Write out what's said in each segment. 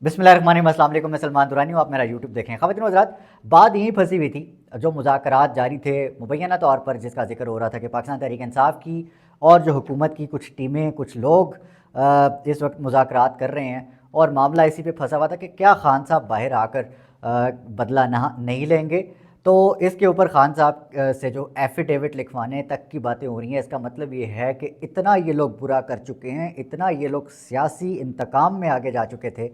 बिस्मिल्लाहिर्रहमानिर्रहीम। अस्सलाम वालेकुम। मैं सलमान दुरानी हूँ, आप मेरा यूट्यूब देखें। ख़वातीन व हज़रात, बात यहीं फंसी हुई थी। जो मुज़ाकरात जारी थे मुबैना तौर पर, जिसका ज़िक्र हो रहा था कि पाकिस्तान तहरीक इंसाफ की और जो हुकूमत की कुछ टीमें, कुछ लोग इस वक्त मुज़ाकरात कर रहे हैं और मामला इसी पे फंसा हुआ था कि क्या खान साहब बाहर आकर बदला नहीं लेंगे। तो इसके ऊपर खान साहब से जो एफ़िडेविट लिखवाने तक की बातें हो रही हैं। इसका मतलब ये है कि इतना ये लोग बुरा कर चुके हैं, इतना ये लोग सियासी इंतकाम में आगे जा चुके थे।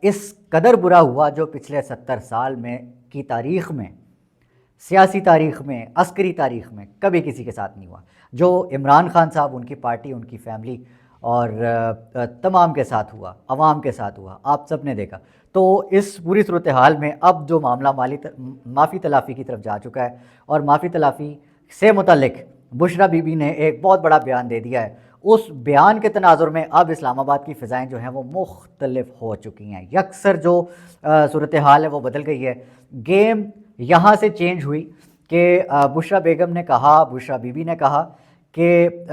इस कदर बुरा हुआ जो पिछले 70 साल में की तारीख़ में, सियासी तारीख़ में, अस्करी तारीख़ में कभी किसी के साथ नहीं हुआ। जो इमरान खान साहब, उनकी पार्टी, उनकी फैमिली और तमाम के साथ हुआ, अवाम के साथ हुआ, आप सब ने देखा। तो इस पूरी सूरत हाल में अब जो मामला माफ़ी तलाफ़ी की तरफ जा चुका है और माफ़ी तलाफ़ी से मुतल्लिक़ बुशरा बीबी ने एक बहुत बड़ा बयान दे दिया है। उस बयान के तनाज़ुर में अब इस्लामाबाद की फ़िज़ाएँ जो हैं वो मुख्तलिफ़ हो चुकी हैं। यकसर जो सूरत हाल है वो बदल गई है। गेम यहाँ से चेंज हुई कि बुशरा बेगम ने कहा, बुशरा बीबी ने कहा कि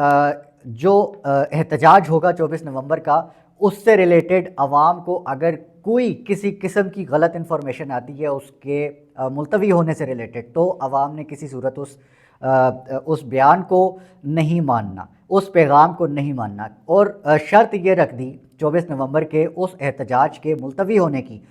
जो एहतजाज होगा 24 नवंबर का, उससे रिलेटेड आवाम को अगर कोई किसी किस्म की गलत इन्फॉर्मेशन आती है उसके मुलतवी होने से रिलेटेड, तो आवाम ने किसी सूरत उस बयान को नहीं मानना, उस पैगाम को नहीं मानना। और शर्त ये रख दी 24 नवंबर के उस एहतजाज के मुलतवी होने की।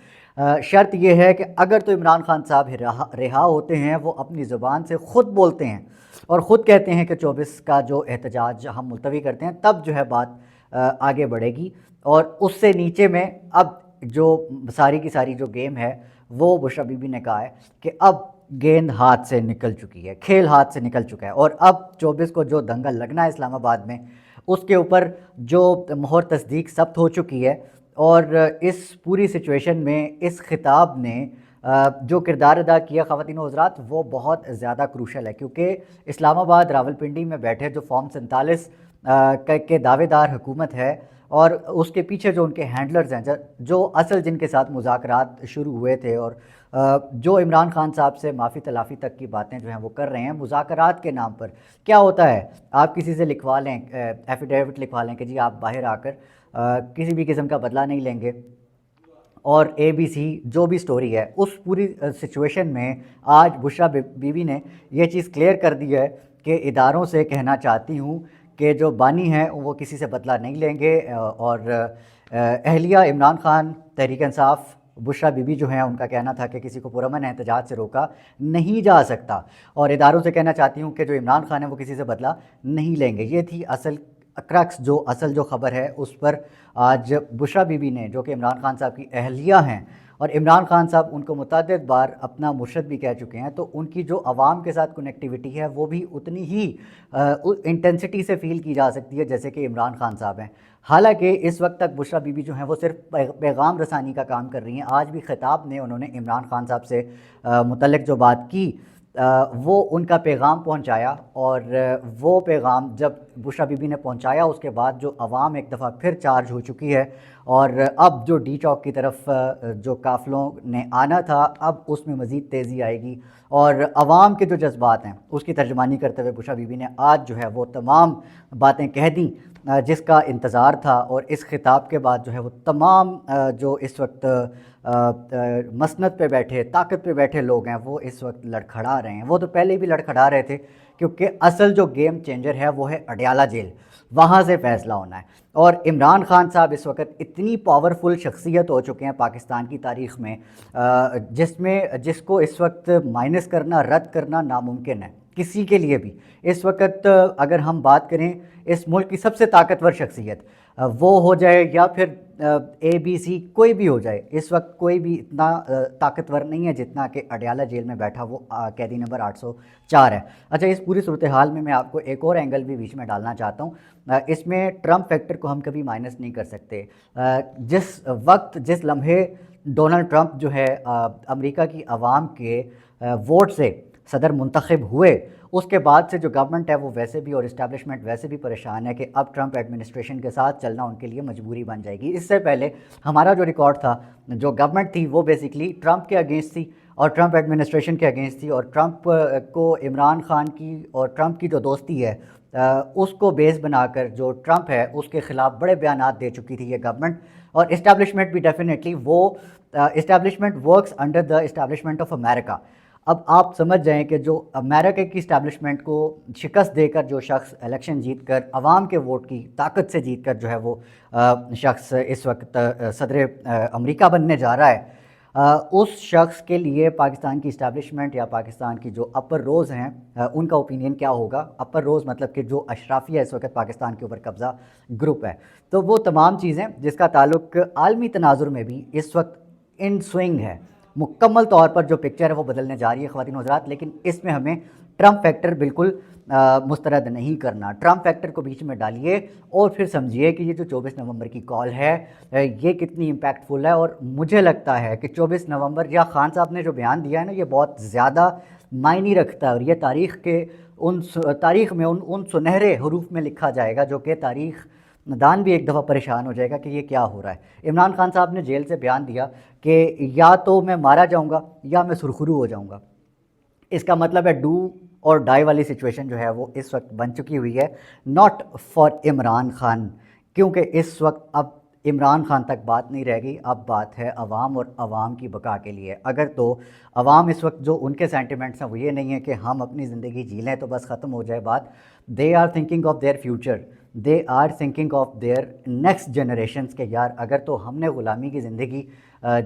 शर्त यह है कि अगर तो इमरान खान साहब रिहा होते हैं, वो अपनी ज़ुबान से ख़ुद बोलते हैं और ख़ुद कहते हैं कि 24 का जो एहतजाज हम मुलतवी करते हैं, तब जो है बात आगे बढ़ेगी। और उससे नीचे में अब जो सारी की सारी जो गेम है, वो बुशरा बीबी ने कहा है कि अब गेंद हाथ से निकल चुकी है, खेल हाथ से निकल चुका है और अब 24 को जो दंगल लगना है इस्लामाबाद में, उसके ऊपर जो मोहर तस्दीक सब्त हो चुकी है। और इस पूरी सिचुएशन में इस खिताब ने जो किरदार अदा किया ख़वातीन व हज़रात, वो बहुत ज़्यादा क्रूशल है। क्योंकि इस्लामाबाद रावलपिंडी में बैठे जो फॉर्म 47 के दावेदार हुकूमत है और उसके पीछे जो उनके हैंडलर्स हैं, जो असल जिनके साथ मुज़ाकरात शुरू हुए थे और जो इमरान खान साहब से माफ़ी तलाफ़ी तक की बातें जो हैं वो कर रहे हैं मुज़ाकरात के नाम पर। क्या होता है, आप किसी से लिखवा लें, एफ़िडेविट लिखवा लें कि जी आप बाहर आकर किसी भी किस्म का बदला नहीं लेंगे, और ABC जो भी स्टोरी है, उस पूरी सिचुएशन में आज बुशरा बीबी ने यह चीज़ क्लियर कर दी है कि इदारों से कहना चाहती हूँ कि जो बानी हैं वो किसी से बदला नहीं लेंगे। और अहलिया इमरान खान तहरीक इंसाफ बुशरा बीबी जो हैं, उनका कहना था कि किसी को पुरअमन एहतजाज से रोका नहीं जा सकता, और इदारों से कहना चाहती हूँ कि जो इमरान खान है वो किसी से बदला नहीं लेंगे। ये थी असल क्रक्स, जो असल जो ख़बर है उस पर आज बुशरा बीबी ने, जो कि इमरान खान साहब की अहलिया हैं और इमरान खान साहब उनको मुतअद्दिद बार अपना मुर्शद भी कह चुके हैं, तो उनकी जो आवाम के साथ कनेक्टिविटी है वो भी उतनी ही इंटेंसिटी से फ़ील की जा सकती है जैसे कि इमरान खान साहब हैं। हालांकि इस वक्त तक बुशरा बीबी जो हैं वो सिर्फ पैगाम रसानी का काम कर रही हैं। आज भी ख़िताब में उन्होंने इमरान खान साहब से मुतल्लिक़ जो बात की, वो उनका पैगाम पहुंचाया। और वो पैगाम जब बुशरा बीबी ने पहुंचाया, उसके बाद जो आवाम एक दफ़ा फिर चार्ज हो चुकी है और अब जो डी चौक की तरफ जो काफ़िलों ने आना था, अब उसमें मज़ीद तेज़ी आएगी। और आवाम के जो जज्बात हैं उसकी तर्जमानी करते हुए बुशरा बीबी ने आज जो है वो तमाम बातें कह दी जिसका इंतज़ार था। और इस खिताब के बाद जो है वो तमाम जो इस वक्त मसनद पे बैठे, ताकत पे बैठे लोग हैं, वो इस वक्त लड़खड़ा रहे हैं। वो तो पहले भी लड़खड़ा रहे थे, क्योंकि असल जो गेम चेंजर है वो है अडयाला जेल, वहाँ से फ़ैसला होना है। और इमरान खान साहब इस वक्त इतनी पावरफुल शख्सियत हो चुके हैं पाकिस्तान की तारीख़ में, जिसको इस वक्त माइनस करना, रद्द करना नामुमकिन है किसी के लिए भी। इस वक्त अगर हम बात करें इस मुल्क की सबसे ताकतवर शख्सियत, वो हो जाए या फिर ABC कोई भी हो जाए, इस वक्त कोई भी इतना ताकतवर नहीं है जितना कि अडयाला जेल में बैठा वो कैदी नंबर 804 है। अच्छा, इस पूरी सूरत हाल में मैं आपको एक और एंगल भी बीच में डालना चाहता हूँ। इसमें ट्रंप फैक्टर को हम कभी माइनस नहीं कर सकते। जिस वक्त, जिस लम्हे डोनाल्ड ट्रंप जो है अमेरिका की आवाम के वोट से सदर मुंतखब हुए, उसके बाद से जो गवर्नमेंट है वो वैसे भी, और इस्टेब्लिशमेंट वैसे भी परेशान है कि अब ट्रंप एडमिनिस्ट्रेशन के साथ चलना उनके लिए मजबूरी बन जाएगी। इससे पहले हमारा जो रिकॉर्ड था, जो गवर्नमेंट थी वो बेसिकली ट्रंप के अगेंस्ट थी और ट्रंप एडमिनिस्ट्रेशन के अगेंस्ट थी। और ट्रंप को इमरान खान की और ट्रंप की जो दोस्ती है उसको बेस बनाकर जो ट्रंप है उसके ख़िलाफ़ बड़े बयानात दे चुकी थी ये गवर्नमेंट। اور اسٹیبلشمنٹ بھی ڈیفینیٹلی وہ establishment works under the establishment of America. اب آپ سمجھ جائیں کہ جو امریکہ کی اسٹیبلشمنٹ کو شکست دے کر جو شخص الیکشن جیت کر عوام کے ووٹ کی طاقت سے جیت کر جو ہے وہ شخص اس وقت صدر امریکہ بننے جا رہا ہے, اس شخص کے لیے پاکستان کی اسٹیبلشمنٹ یا پاکستان کی جو اپر روز ہیں ان کا اوپینین کیا ہوگا. اپر روز مطلب کہ جو اشرافیہ اس وقت پاکستان کے اوپر قبضہ گروپ ہے, تو وہ تمام چیزیں جس کا تعلق عالمی تناظر میں بھی اس وقت ان سوئنگ ہے. مکمل طور پر جو پکچر ہے وہ بدلنے جا رہی ہے خواتین و حضرات, لیکن اس میں ہمیں ٹرمپ فیکٹر بالکل مسترد نہیں کرنا. ٹرمپ فیکٹر کو بیچ میں ڈالیے اور پھر سمجھیے کہ یہ جو 24 نومبر کی کال ہے یہ کتنی امپیکٹ فل ہے. اور مجھے لگتا ہے کہ 24 نومبر یا خان صاحب نے جو بیان دیا ہے نا, یہ بہت زیادہ معنی رکھتا ہے, اور یہ تاریخ میں ان سنہرے حروف میں لکھا جائے گا جو کہ تاریخ دان بھی ایک دفعہ پریشان ہو جائے گا کہ یہ کیا ہو رہا ہے. عمران خان صاحب نے جیل سے بیان دیا کہ یا تو میں مارا جاؤں گا یا میں سرخرو ہو جاؤں گا. اس کا مطلب ہے ڈو اور ڈائی والی سچویشن جو ہے وہ اس وقت بن چکی ہوئی ہے, ناٹ فار عمران خان, کیونکہ اس وقت اب عمران خان تک بات نہیں رہ گئی, اب بات ہے عوام اور عوام کی بقا کے لیے. اگر تو عوام اس وقت جو ان کے سینٹیمنٹس ہیں وہ یہ نہیں ہے کہ ہم اپنی زندگی جی لیں تو بس ختم ہو جائے بات. They are thinking of their future, they are thinking of their next generations کہ یار اگر تو ہم نے غلامی کی زندگی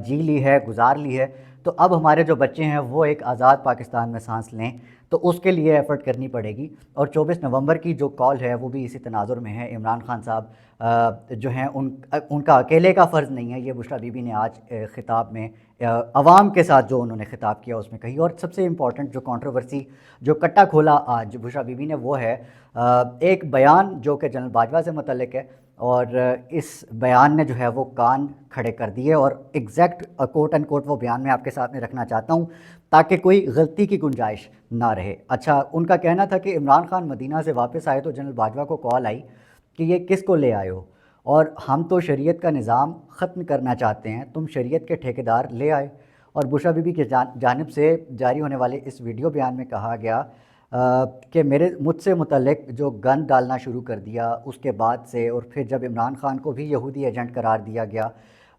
جی لی ہے, گزار لی ہے, تو اب ہمارے جو بچے ہیں وہ ایک آزاد پاکستان میں سانس لیں, تو اس کے لیے ایفرٹ کرنی پڑے گی. اور 24 نومبر کی جو کال ہے وہ بھی اسی تناظر میں ہے. عمران خان صاحب جو ہیں ان کا اکیلے کا فرض نہیں ہے, یہ بشریٰ بی بی نے آج خطاب میں عوام کے ساتھ جو انہوں نے خطاب کیا اس میں کہی. اور سب سے امپورٹنٹ جو کنٹروورسی جو کٹا کھولا آج بشریٰ بی بی نے وہ ہے ایک بیان جو کہ جنرل باجوہ سے متعلق ہے, اور اس بیان نے جو ہے وہ کان کھڑے کر دیے, اور ایگزیکٹ کوٹ اینڈ کوٹ وہ بیان میں آپ کے ساتھ میں رکھنا چاہتا ہوں تاکہ کوئی غلطی کی گنجائش نہ رہے. اچھا, ان کا کہنا تھا کہ عمران خان مدینہ سے واپس آئے تو جنرل باجوہ کو کال آئی کہ یہ کس کو لے آئے ہو, اور ہم تو شریعت کا نظام ختم کرنا چاہتے ہیں, تم شریعت کے ٹھیکیدار لے آئے. اور بشریٰ بی بی کی جانب سے جاری ہونے والے اس ویڈیو بیان میں کہا گیا کہ مجھ سے متعلق جو گن ڈالنا شروع کر دیا اس کے بعد سے, اور پھر جب عمران خان کو بھی یہودی ایجنٹ قرار دیا گیا,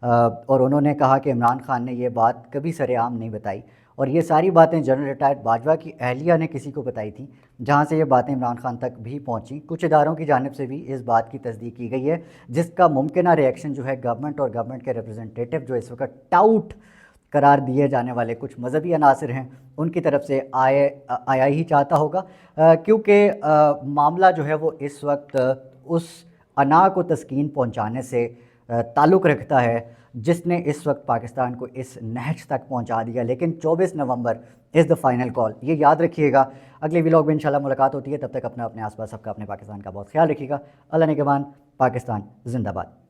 اور انہوں نے کہا کہ عمران خان نے یہ بات کبھی سر عام نہیں بتائی, اور یہ ساری باتیں جنرل ریٹائرڈ باجوہ کی اہلیہ نے کسی کو بتائی تھیں, جہاں سے یہ باتیں عمران خان تک بھی پہنچیں. کچھ اداروں کی جانب سے بھی اس بات کی تصدیق کی گئی ہے, جس کا ممکنہ ریئیکشن جو ہے گورنمنٹ اور گورنمنٹ کے ریپرزنٹیٹیو جو اس وقت ٹاؤٹ قرار دیے جانے والے کچھ مذہبی عناصر ہیں ان کی طرف سے آیا ہی چاہتا ہوگا, کیونکہ معاملہ جو ہے وہ اس وقت اس انا کو تسکین پہنچانے سے تعلق رکھتا ہے جس نے اس وقت پاکستان کو اس نہج تک پہنچا دیا. لیکن 24 نومبر از دا فائنل کال, یہ یاد رکھیے گا. اگلے ولاگ میں انشاءاللہ ملاقات ہوتی ہے, تب تک اپنے آس پاس سب کا, اپنے پاکستان کا بہت خیال رکھیے گا. اللہ نگہبان. پاکستان زندہ باد.